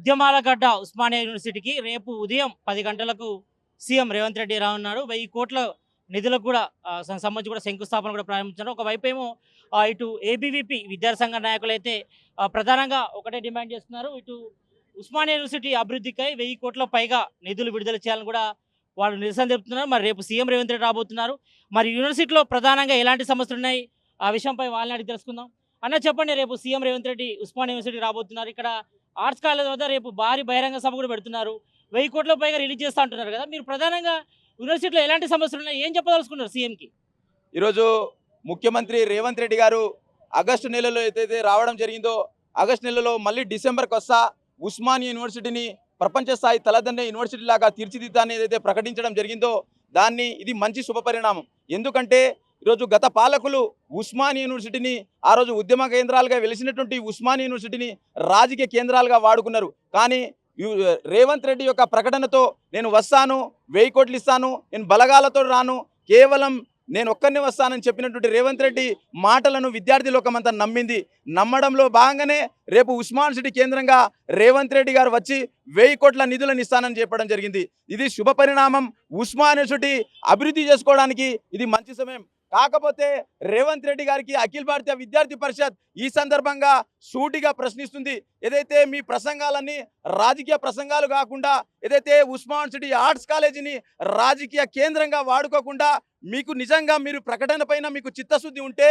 ఉద్యమాల గడ్డ ఉస్మానియా యూనివర్సిటీకి రేపు ఉదయం 10 గంటలకు సీఎం రేవంత్ రెడ్డి రానున్నారు. 1000 కోట్ల నిధులకు కూడా సంబంధించి కూడా శంకుస్థాపన కూడా ప్రారంభించారు. ఒకవైపు ఏమో ఇటు ఏబీవీపీ విద్యార్థి సంఘ నాయకులైతే ప్రధానంగా ఒకటే డిమాండ్ చేస్తున్నారు. ఇటు ఉస్మానియా యూనివర్సిటీ అభివృద్ధికై 1000 కోట్ల పైగా నిధులు విడుదల చేయాలని కూడా వాళ్ళు నిరసన తెలుపుతున్నారు. మరి రేపు సీఎం రేవంత్ రెడ్డి రాబోతున్నారు. మరి యూనివర్సిటీలో ప్రధానంగా ఎలాంటి సమస్యలు ఉన్నాయి, ఆ విషయంపై వాళ్ళని అడిగి తెలుసుకుందాం. అన్న చెప్పండి, రేపు సీఎం రేవంత్ రెడ్డి ఉస్మానియా యూనివర్సిటీకి రాబోతున్నారు. ఇక్కడ ఆర్ట్స్ కాలేజ్ వద్ద రేపు భారీ బహిరంగ సభ కూడా పెడుతున్నారు. 1000 కోట్ల పైగా రిలీజ్ చేస్తూ అంటున్నారు కదా. మీరు ప్రధానంగా యూనివర్సిటీలో ఎలాంటి సమస్యలు ఉన్నాయి, ఏం చెప్పదలుచుకున్నారు సీఎంకి? ఈరోజు ముఖ్యమంత్రి రేవంత్ రెడ్డి గారు ఆగస్టు నెలలో ఏదైతే రావడం జరిగిందో, ఆగస్టు నెలలో మళ్ళీ డిసెంబర్కి వస్తా ఉస్మానియా యూనివర్సిటీని ప్రపంచ స్థాయి తలదన్నే యూనివర్సిటీ లాగా తీర్చిదిద్దాన్ని ఏదైతే ప్రకటించడం జరిగిందో దాన్ని ఇది మంచి శుభపరిణామం. ఎందుకంటే ఈరోజు గత పాలకులు ఉస్మానియా యూనివర్సిటీని ఆ రోజు ఉద్యమ కేంద్రాలుగా వెలిసినటువంటి ఉస్మానియా యూనివర్సిటీని రాజకీయ కేంద్రాలుగా వాడుకున్నారు. కానీ రేవంత్ రెడ్డి యొక్క ప్రకటనతో నేను వస్తాను, 1000 కోట్లు ఇస్తాను, నేను బలగాలతో రాను, కేవలం నేను ఒక్కరిని వస్తానని చెప్పినటువంటి రేవంత్ రెడ్డి మాటలను విద్యార్థి లోకమంతా నమ్మింది. నమ్మడంలో భాగంగానే రేపు ఉస్మాన్ సిటీ కేంద్రంగా రేవంత్ రెడ్డి గారు వచ్చి 1000 కోట్ల నిధులను ఇస్తానని చెప్పడం జరిగింది. ఇది శుభ పరిణామం. ఉస్మాన్ యూనివర్సిటీ అభివృద్ధి చేసుకోవడానికి ఇది మంచి సమయం. కాకపోతే రేవంత్ రెడ్డి గారికి అఖిల భారతీయ విద్యార్థి పరిషత్ ఈ సందర్భంగా సూటిగా ప్రశ్నిస్తుంది. ఏదైతే మీ ప్రసంగాలన్నీ రాజకీయ ప్రసంగాలు కాకుండా, ఏదైతే ఉస్మాన్ సిటీ ఆర్ట్స్ కాలేజీని రాజకీయ కేంద్రంగా వాడుకోకుండా మీకు నిజంగా మీరు ప్రకటన పైన మీకు చిత్తశుద్ధి ఉంటే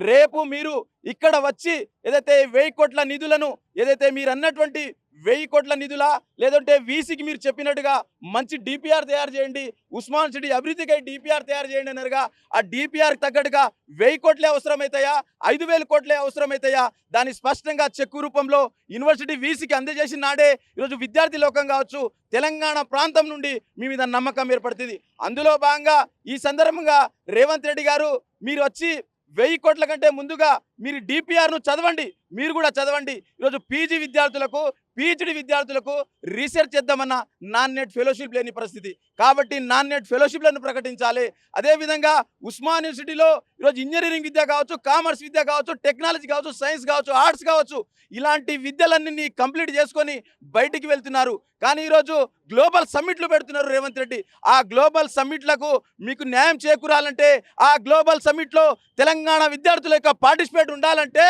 రేపు మీరు ఇక్కడ వచ్చి ఏదైతే 1000 కోట్ల నిధులను ఏదైతే మీరు అన్నటువంటి 1000 కోట్ల నిధులా, లేదంటే వీసీకి మీరు చెప్పినట్టుగా మంచి డిపిఆర్ తయారు చేయండి, ఉస్మాన్ సిటీ అభివృద్ధికై డిపిఆర్ తయారు చేయండి అన్నారుగా. ఆ డిపిఆర్కి తగ్గట్టుగా 1000 కోట్లే అవసరమవుతాయా, 5000 కోట్లే అవసరమవుతాయా, దాన్ని స్పష్టంగా చెక్కు రూపంలో యూనివర్సిటీ వీసీకి అందజేసిన నాడే ఈరోజు విద్యార్థి లోకం కావచ్చు, తెలంగాణ ప్రాంతం నుండి మీ మీద నమ్మకం ఏర్పడుతుంది. అందులో భాగంగా ఈ సందర్భంగా రేవంత్ రెడ్డి గారు మీరు వచ్చి 1000 కోట్ల కంటే ముందుగా మీరు డిపిఆర్ను చదవండి, మీరు కూడా చదవండి. ఈరోజు పీజీ విద్యార్థులకు, పీహెచ్డీ విద్యార్థులకు రీసెర్చ్ చేద్దామన్న నాన్ నెట్ ఫెలోషిప్ లేని పరిస్థితి. కాబట్టి నాన్ నెట్ ఫెలోషిప్లను ప్రకటించాలి. అదేవిధంగా ఉస్మాన్ యూనివర్సిటీలో ఈరోజు ఇంజనీరింగ్ విద్య కావచ్చు, కామర్స్ విద్య కావచ్చు, టెక్నాలజీ కావచ్చు, సైన్స్ కావచ్చు, ఆర్ట్స్ కావచ్చు, ఇలాంటి విద్యలన్నీ కంప్లీట్ చేసుకొని బయటికి వెళ్తున్నారు. కానీ ఈరోజు గ్లోబల్ సమ్మిట్లు పెడుతున్నారు రేవంత్ రెడ్డి. ఆ గ్లోబల్ సమ్మిట్లకు మీకు న్యాయం చేకూరాలంటే, ఆ గ్లోబల్ సమ్మిట్లో తెలంగాణ విద్యార్థుల యొక్క పార్టిసిపేట్ ఉండాలంటే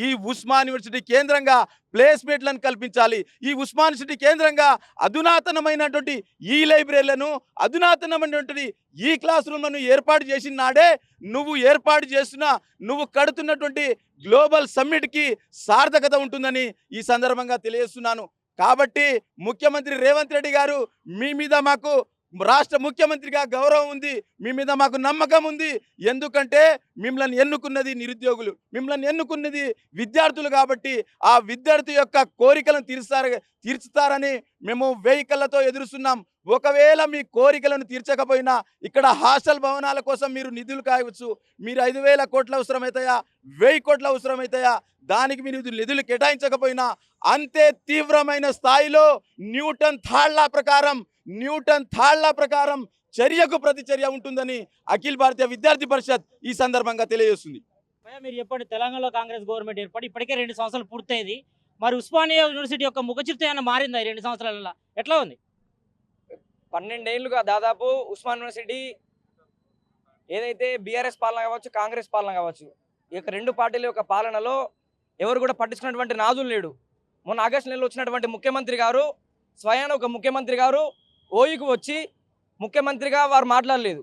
ఈ ఉస్మాన్ యూనివర్సిటీ కేంద్రంగా ప్లేస్మెంట్లను కల్పించాలి. ఈ ఉస్మాన్ యూనివర్సిటీ కేంద్రంగా అధునాతనమైనటువంటి ఈ లైబ్రరీలను, అధునాతనమైనటువంటి ఈ క్లాస్ రూమ్లను ఏర్పాటు చేసిన నాడే నువ్వు ఏర్పాటు చేస్తున్న, నువ్వు కడుతున్నటువంటి గ్లోబల్ సమ్మిట్కి సార్థకత ఉంటుందని ఈ సందర్భంగా తెలియజేస్తున్నాను. కాబట్టి ముఖ్యమంత్రి రేవంత్ రెడ్డి గారు మీ మీద మాకు రాష్ట్ర ముఖ్యమంత్రిగా గౌరవం ఉంది, మీ మీద మాకు నమ్మకం ఉంది. ఎందుకంటే మిమ్మల్ని ఎన్నుకున్నది నిరుద్యోగులు, మిమ్మల్ని ఎన్నుకున్నది విద్యార్థులు. కాబట్టి ఆ విద్యార్థి యొక్క కోరికలను తీర్చుతారని మేము 1000 కళ్ళతో ఎదురుస్తున్నాం. ఒకవేళ మీ కోరికలను తీర్చకపోయినా ఇక్కడ హాస్టల్ భవనాల కోసం మీరు నిధులు కాయవచ్చు. మీరు 5000 కోట్ల అవసరమవుతాయా, 1000 కోట్ల అవసరమవుతాయా, దానికి మీరు నిధులు కేటాయించకపోయినా అంతే తీవ్రమైన స్థాయిలో న్యూటన్ థర్డ్ లా ప్రకారం చర్యకు ప్రతిచర్య ఉంటుందని అఖిల భారతీయ విద్యార్థి పరిషత్ ఈ సందర్భంగా తెలియజేస్తుంది. మీరు చెప్పండి, తెలంగాణలో కాంగ్రెస్ గవర్నమెంట్ ఏర్పడి ఇప్పటికే 2 సంవత్సరాలు పూర్తయింది. మరి ఉస్మానియా యూనివర్సిటీ యొక్క ముఖచిత్రం ఏమైనా మారిందా ఈ 2 సంవత్సరాలలో? ఎట్లా ఉంది? 12 ఏళ్ళుగా దాదాపు ఉస్మాన్ యూనివర్సిటీ ఏదైతే బీఆర్ఎస్ పాలన కావచ్చు, కాంగ్రెస్ పాలన కావచ్చు, ఈ యొక్క 2 పార్టీల యొక్క పాలనలో ఎవరు కూడా పట్టించుకున్నటువంటి నాదులు లేడు. మొన్న ఆగస్టు నెలలో వచ్చినటువంటి ముఖ్యమంత్రి గారు, స్వయాన ఒక ముఖ్యమంత్రి గారు ఓయూకు వచ్చి ముఖ్యమంత్రిగా వారు మాట్లాడలేదు,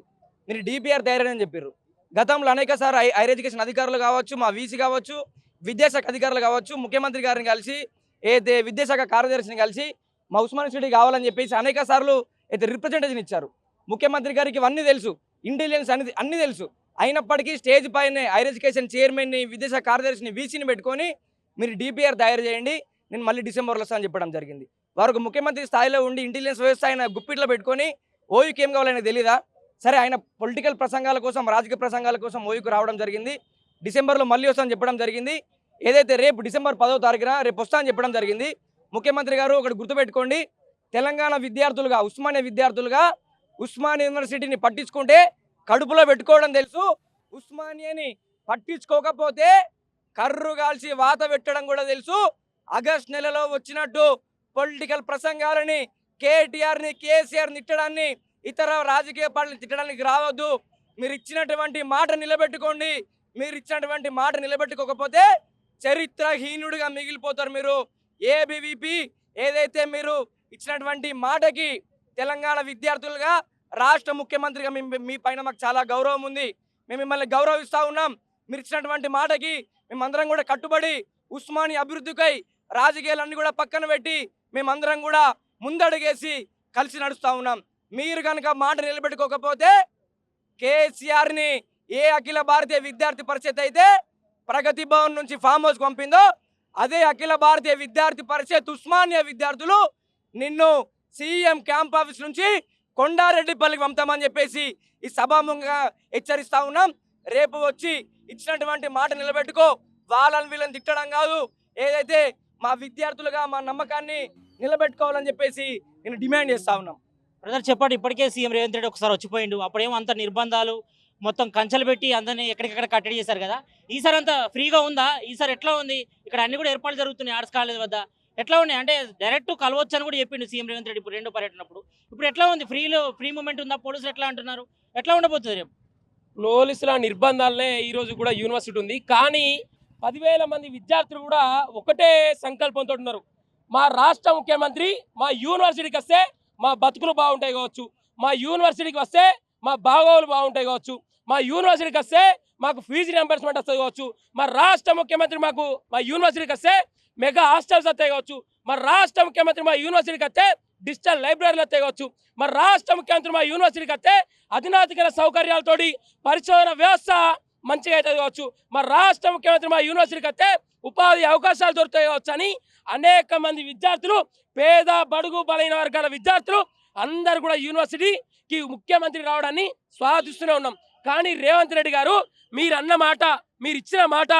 మీరు డిపిఆర్ తయారని చెప్పారు. గతంలో అనేకసార్లు హైర్ ఎడ్యుకేషన్ అధికారులు కావచ్చు, మా వీసీ కావచ్చు, విద్యాశాఖ అధికారులు కావచ్చు, ముఖ్యమంత్రి గారిని కలిసి, ఏదైతే విద్యాశాఖ కార్యదర్శిని కలిసి మా ఉస్మాన్ యూనివర్సిటీ కావాలని చెప్పేసి అనేక సార్లు అయితే రిప్రజెంటేషన్ ఇచ్చారు. ముఖ్యమంత్రి గారికి ఇవన్నీ తెలుసు, ఇంటెలిజెన్స్ అనేది అన్నీ తెలుసు. అయినప్పటికీ స్టేజ్ పైనే హైర్ ఎడ్యుకేషన్ చైర్మన్ని, విద్యాశాఖ కార్యదర్శిని, వీసీని పెట్టుకొని మీరు డిపిఆర్ తయారు చేయండి, నేను మళ్ళీ డిసెంబర్లో వస్తానని చెప్పడం జరిగింది. వారు ముఖ్యమంత్రి స్థాయిలో ఉండి ఇంటెలిజెన్స్ వ్యవస్థ ఆయన గుప్పిట్లో పెట్టుకొని ఓయూకి ఏం కావాలని తెలియదా? సరే, ఆయన పొలిటికల్ ప్రసంగాల కోసం, రాజకీయ ప్రసంగాల కోసం ఓయూకు రావడం జరిగింది. డిసెంబర్లో మళ్ళీ వస్తానని చెప్పడం జరిగింది. ఏదైతే రేపు డిసెంబర్ 10వ తారీఖున రేపు వస్తానని చెప్పడం జరిగింది. ముఖ్యమంత్రి గారు ఒకటి గుర్తుపెట్టుకోండి, తెలంగాణ విద్యార్థులుగా, ఉస్మానియా విద్యార్థులుగా ఉస్మానియా యూనివర్సిటీని పట్టించుకుంటే కడుపులో పెట్టుకోవడం తెలుసు, ఉస్మానియాని పట్టించుకోకపోతే కర్రు కాల్చి వాత పెట్టడం కూడా తెలుసు. ఆగస్టు నెలలో వచ్చినట్టు పొలిటికల్ ప్రసంగాలని కేటీఆర్ని కేసీఆర్ తిట్టడాన్ని ఇతర రాజకీయ పార్టీలు తిట్టడానికి రావద్దు. మీరు ఇచ్చినటువంటి మాట నిలబెట్టుకోండి. మీరు ఇచ్చినటువంటి మాట నిలబెట్టుకోకపోతే చరిత్రహీనుడిగా మిగిలిపోతారు మీరు. ఏబీవీపీ ఏదైతే మీరు ఇచ్చినటువంటి మాటకి తెలంగాణ విద్యార్థులుగా రాష్ట్ర ముఖ్యమంత్రిగా మీ పైన మాకు చాలా గౌరవం ఉంది. మేము మిమ్మల్ని గౌరవిస్తూ ఉన్నాం. మీరు ఇచ్చినటువంటి మాటకి మేమందరం కూడా కట్టుబడి ఉస్మానియా అభివృద్ధికై రాజకీయాలన్నీ కూడా పక్కన పెట్టి మేమందరం కూడా ముందడుగేసి కలిసి నడుస్తూ ఉన్నాం. మీరు కనుక మాట నిలబెట్టుకోకపోతే కేసీఆర్ని ఏ అఖిల భారతీయ విద్యార్థి పరిషత్ అయితే ప్రగతి భవన్ నుంచి ఫామ్ హౌస్ పంపిందో అదే అఖిల భారతీయ విద్యార్థి పరిషత్ ఉస్మానియా విద్యార్థులు నిన్ను సీఎం క్యాంప్ ఆఫీస్ నుంచి కొండారెడ్డిపల్లికి పంపుతామని చెప్పేసి ఈ సభాముఖంగా హెచ్చరిస్తా ఉన్నాం. రేపు వచ్చి ఇచ్చినటువంటి మాట నిలబెట్టుకో. వాళ్ళని వీళ్ళని తిట్టడం కాదు, ఏదైతే మా విద్యార్థులుగా మా నమ్మకాన్ని నిలబెట్టుకోవాలని చెప్పేసి నేను డిమాండ్ చేస్తా ఉన్నాం. బ్రదర్ చెప్పండి, ఇప్పటికే సీఎం రేవంత్ రెడ్డి ఒకసారి వచ్చిపోయిండు. అప్పుడేమో అంత నిర్బంధాలు మొత్తం కంచెలు పెట్టి అందరినీ ఎక్కడికక్కడ కట్టడి చేశారు కదా. ఈసారి అంతా ఫ్రీగా ఉందా? ఈసారి ఎట్లా ఉంది? ఇక్కడ అన్ని కూడా ఏర్పాట్లు జరుగుతున్నాయి ఆర్ట్స్ కాలేజ్ వద్ద. ఎట్లా ఉన్నాయి అంటే డైరెక్ట్ కలవచ్చు అని కూడా చెప్పిండు సీఎం రేవంత్ రెడ్డి ఇప్పుడు రెండో పర్యటనప్పుడు. ఇప్పుడు ఎట్లా ఉంది? ఫ్రీ మూమెంట్ ఉందా? పోలీసులు ఎట్లా అంటున్నారు? ఎట్లా ఉండబోతుంది రేపు? పోలీసుల నిర్బంధాలనే ఈరోజు కూడా యూనివర్సిటీ ఉంది. కానీ 10,000 మంది విద్యార్థులు కూడా ఒకటే సంకల్పంతో ఉన్నారు. మా రాష్ట్ర ముఖ్యమంత్రి మా యూనివర్సిటీకి వస్తే మా బతుకులు బాగుంటాయి కావచ్చు, మా యూనివర్సిటీకి వస్తే మా బాగోగులు బాగుంటాయి కావచ్చు, మా యూనివర్సిటీకి వస్తే మాకు ఫీజు రియంబర్స్మెంట్ వస్తుంది కావచ్చు, మా రాష్ట్ర ముఖ్యమంత్రి మా యూనివర్సిటీకి వస్తే మెగా హాస్టల్స్ వస్తాయి కావచ్చు, మా రాష్ట్ర ముఖ్యమంత్రి మా యూనివర్సిటీకి వస్తే డిజిటల్ లైబ్రరీలు వస్తాయి కావచ్చు, మా రాష్ట్ర ముఖ్యమంత్రి మా యూనివర్సిటీకి వస్తే అధునాతన సౌకర్యాలతోటి పరిశోధన వ్యవస్థ మంచిగా అవుతుంది కావచ్చు, మా రాష్ట్ర ముఖ్యమంత్రి మా యూనివర్సిటీకి వస్తే ఉపాధి అవకాశాలు దొరుకుతాయి కావచ్చు అని అనేక మంది విద్యార్థులు, పేద బడుగు బలైన వర్గాల విద్యార్థులు అందరు కూడా యూనివర్సిటీకి ముఖ్యమంత్రి రావడాన్ని స్వాగతిస్తూనే ఉన్నాం. కానీ రేవంత్ రెడ్డి గారు మీరు అన్న మాట, మీరు ఇచ్చిన మాట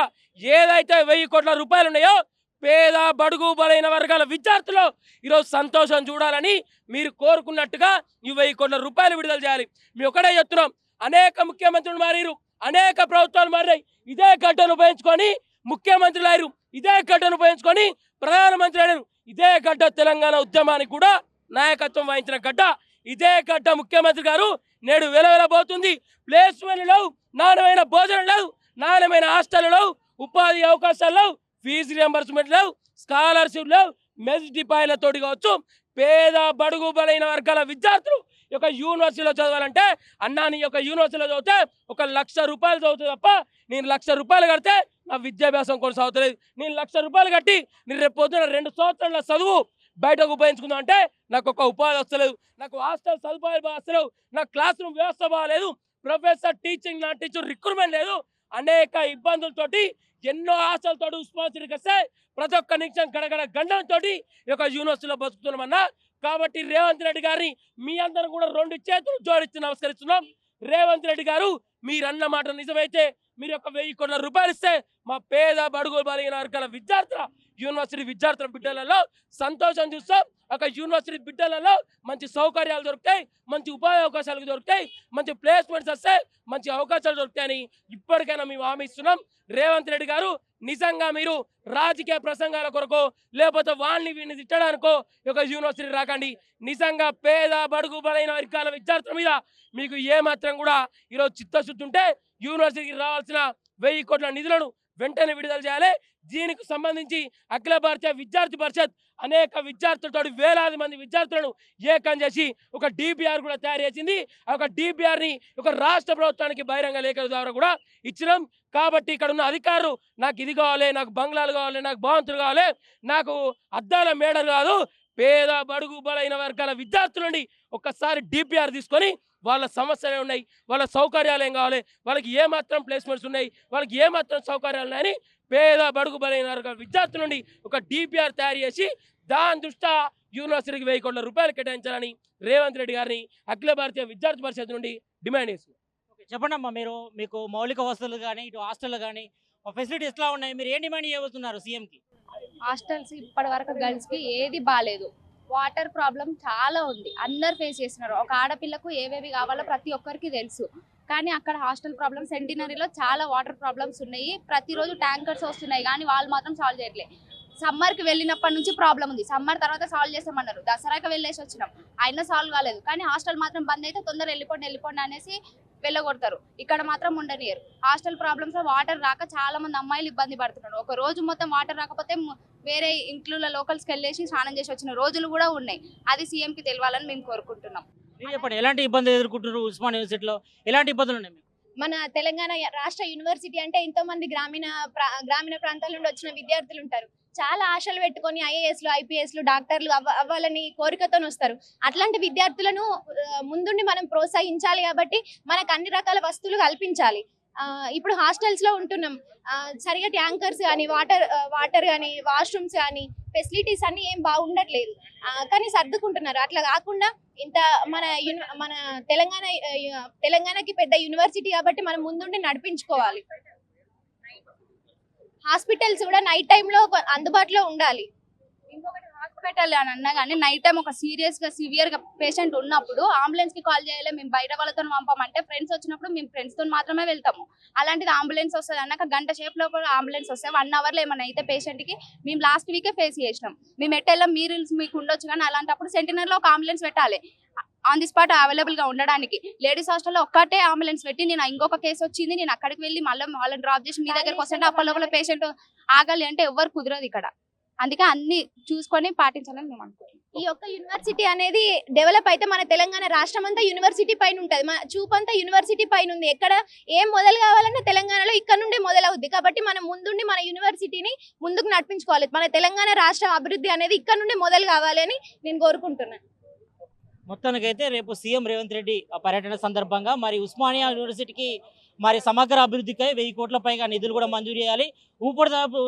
ఏదైతే 1000 కోట్ల రూపాయలు ఉన్నాయో పేద బడుగు బలైన వర్గాల విద్యార్థులు ఈరోజు సంతోషం చూడాలని మీరు కోరుకున్నట్టుగా ఈ 1000 కోట్ల రూపాయలు విడుదల చేయాలి. మేము ఒకటే చెప్తున్నాం, అనేక ముఖ్యమంత్రులు మారారు, అనేక ప్రభుత్వాలు మారాయి, ఇదే గడ్డను ఉపయోగించుకొని ముఖ్యమంత్రులు అయ్యారు, ఇదే గడ్డను ఉపయోగించుకొని ప్రధానమంత్రి అయ్యారు. ఇదే గడ్డ తెలంగాణ ఉద్యమానికి కూడా నాయకత్వం వహించిన గడ్డ. ఇదే గడ్డ ముఖ్యమంత్రి గారు నేడు వెలవెలబోతుంది. ప్లేస్మెంట్ లేవు, నాణ్యమైన భోజనం లేవు, నాణ్యమైన హాస్టల్ లేవు, ఉపాధి అవకాశాలు లేవు, ఫీజు రియంబర్స్మెంట్ లేవు, స్కాలర్షిప్ లేవు, మెస్ డిపాయిలతోటి కావచ్చు పేద బడుగు బలైన వర్గాల విద్యార్థులు ఈ యొక్క యూనివర్సిటీలో చదవాలంటే అన్నా నీ యొక్క యూనివర్సిటీలో చదివితే 1,00,000 రూపాయలు చదువుతుంది తప్ప నేను 1,00,000 రూపాయలు కడితే నా విద్యాభ్యాసం కొనసాగుతలేదు. నేను 1,00,000 రూపాయలు కట్టి నేను రేపు పొద్దున 2 సంవత్సరాల చదువు బయటకు ఉపయోగించుకుందాం అంటే నాకు ఒక ఉపాధి వస్తలేదు, నాకు హాస్టల్ సదుపాయాలు బాగా వస్తలేవు, నాకు క్లాస్ రూమ్ వ్యవస్థ బాగాలేదు, ప్రొఫెసర్ టీచింగ్ నా టీచర్ రిక్రూట్మెంట్ లేదు, అనేక ఇబ్బందులతోటి ఎన్నో ఆశలతో ఉస్మానియాకి వస్తే ప్రతి ఒక్క నిమిషం గడగడ గండంతో ఈ యొక్క యూనివర్సిటీలో బతుకుతున్నామన్నా. కాబట్టి రేవంత్ రెడ్డి గారిని మీ అందరం కూడా 2 చేతులు జోడించి నమస్కరిస్తున్నాం. రేవంత్ రెడ్డి గారు మీరన్న మాట నిజమైతే మీరు ఒక 1000 కోట్ల రూపాయలు ఇస్తే మా పేద బడుగు బలైన వర్గాల విద్యార్థుల యూనివర్సిటీ విద్యార్థుల బిడ్డలలో సంతోషం చూస్తాం. ఒక యూనివర్సిటీ బిడ్డలలో మంచి సౌకర్యాలు దొరుకుతాయి, మంచి ఉపాధి అవకాశాలు దొరుకుతాయి, మంచి ప్లేస్మెంట్స్ వస్తాయి, మంచి అవకాశాలు దొరుకుతాయని ఇప్పటికైనా మేము హామీ ఇస్తున్నాం. రేవంత్ రెడ్డి గారు నిజంగా మీరు రాజకీయ ప్రసంగాల కొరకు లేకపోతే వాళ్ళని వీళ్ళని తిట్టడానికో ఒక యూనివర్సిటీ రాకండి. నిజంగా పేద బడుగు బలైన వర్గాల విద్యార్థుల మీద మీకు ఏమాత్రం కూడా ఈరోజు చిత్తశుద్ధి ఉంటే యూనివర్సిటీకి రావాల్సిన 1000 కోట్ల నిధులను వెంటనే విడుదల చేయాలి. దీనికి సంబంధించి అఖిల భారతీయ విద్యార్థి పరిషత్ అనేక విద్యార్థులతో వేలాది మంది విద్యార్థులను ఏకం చేసి ఒక డిపిఆర్ కూడా తయారు చేసింది. ఆ ఒక డిపిఆర్ని ఒక రాష్ట్ర ప్రభుత్వానికి బహిరంగ లేఖల ద్వారా కూడా ఇచ్చినాం. కాబట్టి ఇక్కడ ఉన్న అధికారులు నాకు ఇది కావాలి, నాకు బంగ్లాలు కావాలి, నాకు భవంతులు కావాలి, నాకు అద్దాల మేడలు కాదు, పేద బడుగు బలైన వర్గాల విద్యార్థుల నుండి ఒక్కసారి డిపిఆర్ తీసుకొని వాళ్ళ సమస్యలు ఉన్నాయి, వాళ్ళ సౌకర్యాలు ఏం కావాలి, వాళ్ళకి ఏమాత్రం ప్లేస్మెంట్స్ ఉన్నాయి, వాళ్ళకి ఏమాత్రం సౌకర్యాలు ఉన్నాయని పేద బడుగు బలైన వర్గాల విద్యార్థుల నుండి ఒక డిపిఆర్ తయారు చేసి దాని దృష్ట్యా యూనివర్సిటీకి 1000 కోట్ల రూపాయలు కేటాయించాలని రేవంత్ రెడ్డి గారిని అఖిల భారతీయ విద్యార్థి పరిషత్ నుండి డిమాండ్ చేస్తున్నారు. చెప్పండి అమ్మా, మీకు మౌలిక వసతులు కానీ ఇటు హాస్టల్ కానీ ఫెసిలిటీస్ ఎట్లా ఉన్నాయి? మీరు ఏం డిమాండ్ చేయబోతున్నారు సీఎంకి? హాస్టల్స్ ఇప్పటి వరకు గర్ల్స్కి ఏది బాగాలేదు, వాటర్ ప్రాబ్లం చాలా ఉంది, అందరు ఫేస్ చేస్తున్నారు. ఒక ఆడపిల్లకు ఏవేవి కావాలో ప్రతి ఒక్కరికి తెలుసు. కానీ అక్కడ హాస్టల్ ప్రాబ్లమ్ సెంటినరీలో చాలా వాటర్ ప్రాబ్లమ్స్ ఉన్నాయి. ప్రతిరోజు ట్యాంకర్స్ వస్తున్నాయి కానీ వాళ్ళు మాత్రం సాల్వ్ చేయట్లేదు. సమ్మర్కి వెళ్ళినప్పటి నుంచి ప్రాబ్లం ఉంది. సమ్మర్ తర్వాత సాల్వ్ చేస్తామన్నారు. దసరాకి వెళ్ళేసి వచ్చినాం, అయినా సాల్వ్ కాలేదు. కానీ హాస్టల్ మాత్రం బంద్ అయితే తొందర వెళ్ళిపోండి అనేసి వెళ్ళగొడతారు. ఇక్కడ మాత్రం ఉండనియరు. హాస్టల్ ప్రాబ్లమ్స్, వాటర్ రాక చాలా మంది అమ్మాయిలు ఇబ్బంది పడుతున్నారు. ఒక రోజు మొత్తం వాటర్ రాకపోతే వేరే ఇంట్లో లోకల్స్కి వెళ్ళేసి స్నానం చేసి వచ్చిన రోజులు కూడా ఉన్నాయి. అది సీఎంకి తెలియాలని మేము కోరుకుంటున్నాం. మీరు చెప్పండి, ఎలాంటి ఇబ్బందులు ఎదుర్కొంటున్నారు ఉస్మాన్ యూనివర్సిటీలో? ఎలాంటి ఇబ్బందులు ఉన్నాయి మీకు? మన తెలంగాణ రాష్ట్ర యూనివర్సిటీ అంటే ఎంతో మంది గ్రామీణ ప్రాంతాల నుండి వచ్చిన విద్యార్థులు ఉంటారు. చాలా ఆశలు పెట్టుకొని ఐఏఎస్లు, ఐపీఎస్లు, డాక్టర్లు అవ్వాలని కోరికతో వస్తారు. అట్లాంటి విద్యార్థులను ముందుండి మనం ప్రోత్సహించాలి. కాబట్టి మనకు అన్ని రకాల వస్తువులు కల్పించాలి. ఇప్పుడు హాస్టల్స్ లో ఉంటున్నాం, సరిగా ట్యాంకర్స్ కానీ వాటర్ కానీ వాష్రూమ్స్ కానీ ఫెసిలిటీస్ అన్ని ఏం బాగుండట్లేదు. కానీ సర్దుకుంటున్నారు. అట్లా కాకుండా ఇంత మన తెలంగాణకి పెద్ద యూనివర్సిటీ కాబట్టి మనం ముందుండి నడిపించుకోవాలి. హాస్పిటల్స్ కూడా నైట్ టైంలో అందుబాటులో ఉండాలి. ఇంకొకటి, హాస్పిటల్ అని అన్నా కానీ నైట్ టైం ఒక సివియర్ గా పేషెంట్ ఉన్నప్పుడు అంబులెన్స్ కి కాల్ చేయాలి. మేము బయట వాళ్ళతో పంపమంటే ఫ్రెండ్స్ వచ్చినప్పుడు మేము ఫ్రెండ్స్ తో మాత్రమే వెళ్తాము. అలాంటిది అంబులెన్స్ వస్తుంది అన్నాక గంట సేపు లోపల అంబులెన్స్ వస్తే 1 hour లో ఏమైనా అయితే పేషెంట్ కి మేము లాస్ట్ వీకే ఫేస్ చేసినాం. మేము ఎట్టెళ్ళాం, మీరు మీకు ఉండొచ్చు కానీ అలాంటప్పుడు సెంటినర్ లో ఒక అంబులెన్స్ పెట్టాలి ఆన్ ది స్పాట్ అవైలబుల్ గా ఉండడానికి. లేడీస్ హాస్టల్లో ఒక్కటే అంబులెన్స్ పెట్టి నేను ఇంకొక కేసు వచ్చింది, నేను అక్కడికి వెళ్ళి మళ్ళీ వాళ్ళని డ్రాప్ చేసి మీ దగ్గరకు వస్తుంటే అప్పటి లోపల పేషెంట్ ఆగాలి అంటే ఎవరు కుదరదు ఇక్కడ. అందుకే అన్ని చూసుకొని పాటించాలని మేము అనుకుంటున్నాం. ఈ యొక్క యూనివర్సిటీ అనేది డెవలప్ అయితే మన తెలంగాణ రాష్ట్రం అంతా యూనివర్సిటీ పైన ఉంటుంది. మన చూపంతా యూనివర్సిటీ పైన ఉంది. ఎక్కడ ఏం మొదలు కావాలన్నా తెలంగాణలో ఇక్కడ నుండే మొదలవుద్ది. కాబట్టి మనం ముందుండి మన యూనివర్సిటీని ముందుకు నడిపించుకోవాలి. మన తెలంగాణ రాష్ట్రం అభివృద్ధి అనేది ఇక్కడ నుండే మొదలు కావాలి అని నేను కోరుకుంటున్నాను. మొత్తానికైతే రేపు సీఎం రేవంత్ రెడ్డి పర్యటన సందర్భంగా మరి ఉస్మానియా యూనివర్సిటీకి మరి సమగ్ర అభివృద్ధికై 1000 కోట్ల పైగా నిధులు కూడా మంజూరు చేయాలి. ఊపటిదాపు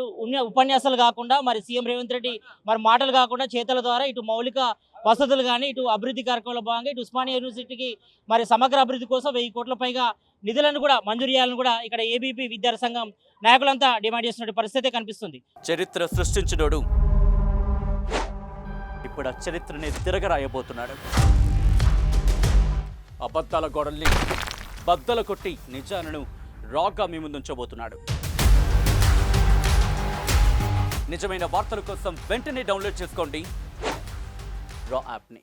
ఉపన్యాసాలు కాకుండా మరి సీఎం రేవంత్ రెడ్డి మరి మాటలు కాకుండా చేతల ద్వారా ఇటు మౌలిక వసతులు కానీ ఇటు అభివృద్ధి కార్యక్రమంలో భాగంగా ఇటు ఉస్మానియా యూనివర్సిటీకి మరి సమగ్ర అభివృద్ధి కోసం 1000 కోట్ల పైగా నిధులను కూడా మంజూరు చేయాలని కూడా ఇక్కడ ఏబీపీ విద్యార్థి సంఘం నాయకులంతా డిమాండ్ చేస్తున్న పరిస్థితి కనిపిస్తుంది. చరిత్ర సృష్టించినోడు ఇప్పుడు ఆ చరిత్రని తిరగరాయబోతున్నాడు. అబద్ధాల గోడల్ని బద్దలు కొట్టి నిజాలను రాగా మీ ముందుంచబోతున్నాడు. నిజమైన వార్తల కోసం వెంటనే డౌన్లోడ్ చేసుకోండి రా యాప్ని.